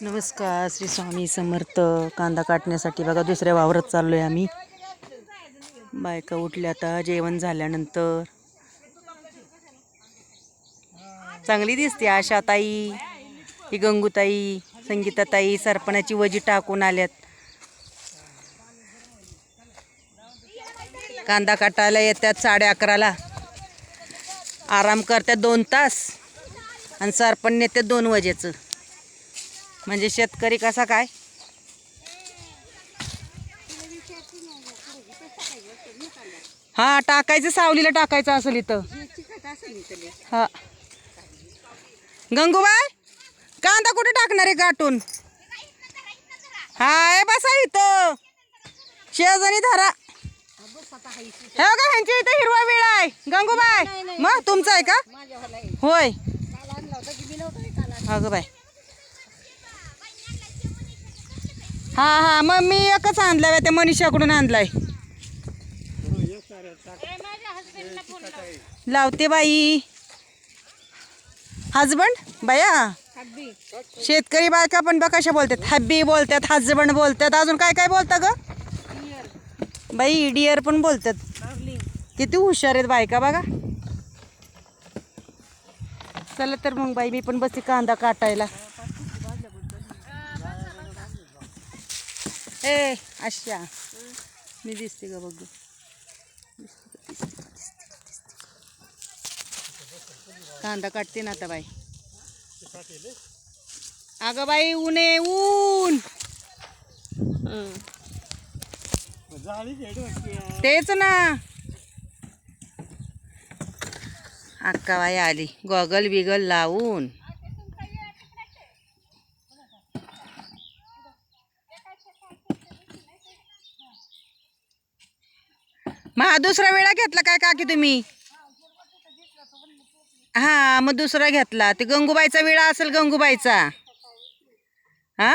नमस्कार, श्री स्वामी समर्थ. कांदा काटण्यासाठी बघा दुसऱ्या वावरात चाललोय आम्ही. बायका उठल्या आता जेवण झाल्यानंतर. चांगली दिसते आशाताई, ही गंगूताई, संगीताताई सरपणाची वजी टाकून आल्यात. कांदा काटायला येतात 11:30ला, आराम करतात 2 तास आणि सरपण नेतात 2 वाजेचं. म्हणजे शेतकरी कसा काय. हा, टाकायचं सावलीला टाकायचं असेल इथं. हा गंगूबाई, कांदा कुठे टाकणार आहे काटून? हाय बसा इथं शेजारी धरा. हे बघा ह्यांची इथं हिरवा विळा आहे. गंगूबाई मग तुमचा आहे का? होय. अगं बाय, हा हा, मग मी एकच आणलाय, त्या मनीषाकडून आणलाय. लावते बाई. हजबंड बाया, शेतकरी बायका पण बघ कशा बोलतात. हब्बी बोलतात, हजबंड बोलतात, अजून काय काय बोलतात ग बाई. डिअर पण बोलतात. किती हुशार आहेत बायका बघा. चला तर मग बाई, मी पण बसते कांदा काटायला. ए अशा मी दिसते का बघ. कांदा काटते ना आता बाई. अगं बाई ऊन आहे, ऊन. तेच ना. अक्का बाई आली गॉगल बिगल लावून. मग दुसरा वेळा घेतला काय काकी तुम्ही? हा, मग दुसरा घेतला. ते गंगूबाईचा विळा असेल, गंगूबाईचा. हा,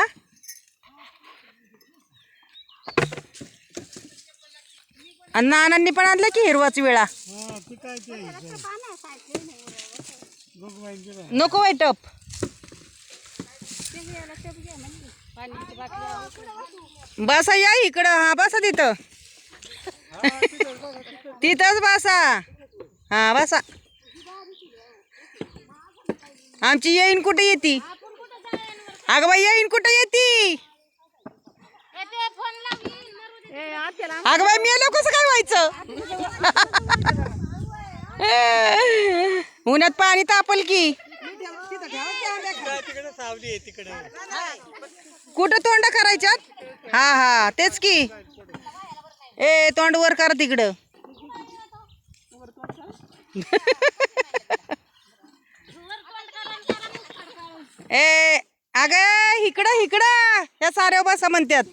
आणि नानांनी पण आणलं की हिरवाच विळा. नको बाई टप. बसा या इकडं. हा बसा तिथं. तिथंच बसा. हा बसा. आमची येईन कुठे येती? अगं बाई येईन कुठे येती? अगं बाई मेलो कसं काय व्हायचं? उन्हात पाणी तापल की. कुठं तोंड करायच्यात? हा हा तेच की. ए तोंड वर करा तिकडं. ए अगं इकडं इकडं, या साऱ्या बसा म्हणतात.